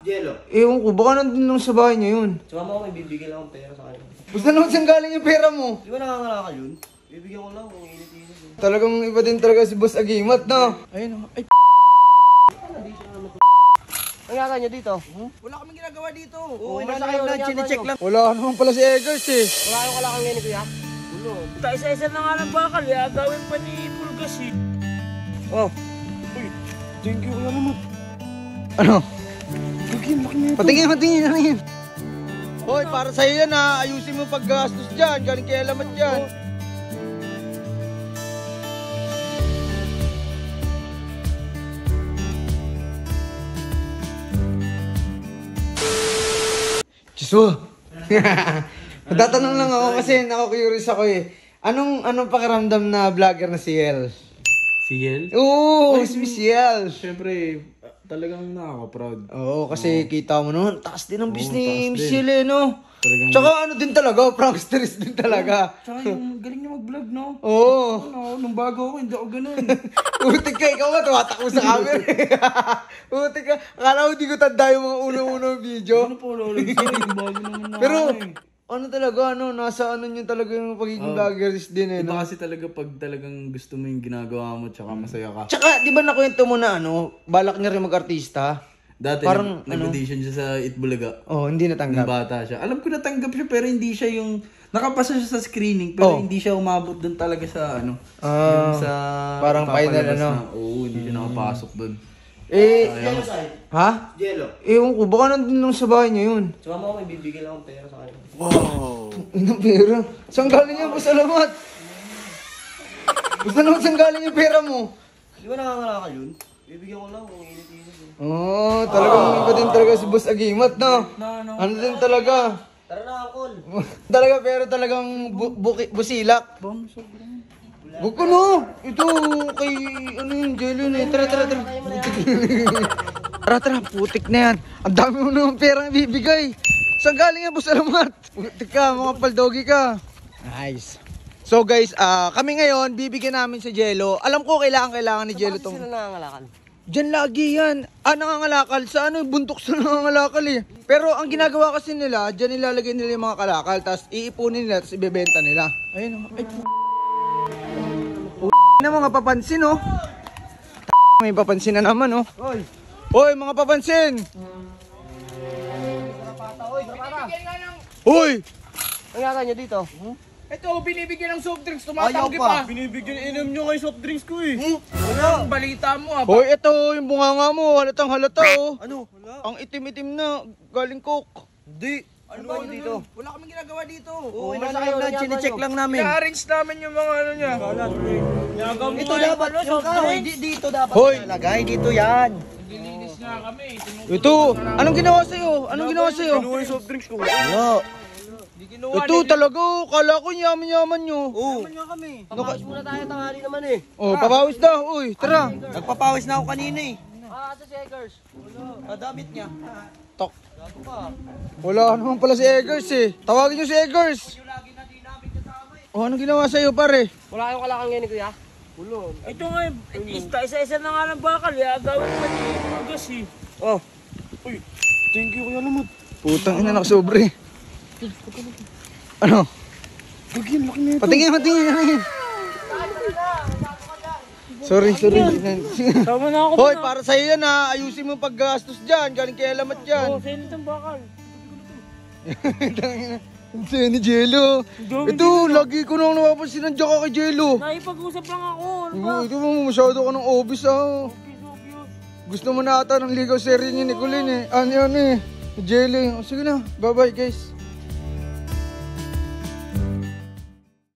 Jello. Ewan ko, baka nandun lang sa bahay niya yun. Sumama ko, may bibigyan lang akong pera sa kanya. Basta naman saan galing yung pera mo? Di ba nangangalakal yun? Bibigyan ko lang kung init-init. Talagang iba din talaga si Boss Agimat, no? Ayun, ay Ang yata nyo dito? wala kaming ginagawa dito. Oo, nasa kayo na chine-check lang. Wala naman pala si Eggers eh. Wala kayong kalakang ngayon, kuya? Ulo. Isa-isa na nga ng bakal, gawin pa ni Pulgas eh. Oh. Thank you, kuya naman. Ano? Patingin. Hoy, para sa'yo yan ha. Ayusin mo paggastos dyan. Galing kay Alamat dyan. Chiswa! Nagtatanong lang ako kasi nako-curious ako eh. Anong pakiramdam na vlogger na si Yel? Si Yel? Oo, si Miss Yel. Siyempre, talagang nakaka-proud. Oo, kasi kita mo no, taas din ang business ni taas Miss din. Yel eh, no? Talagang... Tsaka ano din talaga, pranksters din talaga. Tsaka yung galing niya mag-vlog, no? Oo. Ano, nung bago ako, hindi ako ganun. Utik ka, ikaw nga, tumatakbo sa camera. Utik ka, akala ko di ko tanda yung mga unang-unang video. Ano po, lolo? Bago naman na Pero, ako eh. ano talaga, nasa ano nyo talaga yung pagiging vloggers din eh, Iba no? kasi talaga pag talagang gusto mo yung ginagawa mo tsaka masaya ka. Tsaka, di ba nakwento mo na balak niya rin mag-artista? Dati, Parang, nag-audition siya sa Itbulaga. Oh, hindi Nung natanggap. bata siya. Alam ko natanggap siya pero hindi siya yung... Nakapasa siya sa screening pero hindi siya umabot doon talaga sa yung sa... parang final, papalabas na. Oo, hindi siya nakapasok doon. Eh, Jello sa'yo? ha? Jello. Ewan ko, baka nandun lang sa bahay niya yun. Sumama ko, may bibigyan lang akong pera sa kanya. Wow! Inang pera? Saan galing yan, Boss Alamat? Basta naman saan galing yung pera mo? Di ba nangangalakal yun? Bibigyan ko lang kung init-init. Oo, talagang iba din talaga si Boss Agimat, no? Ano din talaga? Tara na, Uncle. Talaga, pero talagang busilak. Huwag ko no! Ito, kay, yung jelly na. Tara. Tara, putik na yan. Ang dami mo naman perang ibibigay. Saan galing yan, Boss Alamat? Putik ka, mga paldogi ka. Nice. So guys, kami ngayon, bibigyan namin si Jello. Alam ko, kailangan ni Jello tong... Sila nangangalakal. Diyan lagi yan. Nangangalakal. Sa buntok sa nangangalakal eh. Pero ang ginagawa kasi nila, diyan nilalagay nila yung mga kalakal, tapos iipunin nila, tapos ibebenta nila. Ayun, ay na mga papansin, oh. May papansin na naman, oh. Hoy, mga papansin. Hoy! Ang yata nyo dito? Ito, binibigyan ng soft drinks, Ayaw tumatanggi pa. pa. Binibigyan, inom nyo kayo soft drinks ko eh. Ang balita mo ah. Hoy, ito, yung bunganga mo, halatang halata, oh. Ano? Wala. Ang itim-itim na, galing cook. Hindi. Ano ba dito? Wala kaming ginagawa dito. Oo, nasa kayo na chine-check lang namin. I-arrange namin yung mga ano niya. Ito dapat yung kahoy. Dito dapat Hoy. nalagay. Dito yan. Nililinis nga kami. Ito, anong ginawa sa'yo? Anong ginawa sa'yo? yung soft drinks ko. Wala. Ito talaga, kala ko yaman-yaman nyo. Oo. Naman nga kami. Papawis muna tayo, tanghali naman eh. Oh, papawis na, uy, tara. Nagpapawis na ako kanina eh. Asa si Eggers? Wala. Damit niya. Tok. Wala naman pala si Eggers eh. Tawagin nyo si Eggers. Oh, anong ginawa sa'yo, pare? Wala kayong kalakang ngayon, kuya? Wala. Ito nga, isa-isa na nga ng bakal, gawin pa ni Pulgas eh. Oh. Thank you, Kuya Lamot. Putang ina, nakasobre. Ano? Patingin. Sorry. Tama na ako. Hoy, para sa'yo yan ha. Ayusin mo paggastos dyan. Galing kay Alamat dyan. Oh, sa'yo nitong bakal. Sa'yo ni Jello. Ito, lagi ko nang napapansin nandiyan ka kay Jello. Nakipag-usap lang ako. Ano ba? Ito mo, masyado ka ng obvious ah. Gusto mo na ata ng ligaw serye ni Nicolene eh. Ano eh. Jello. Sige na, bye-bye guys.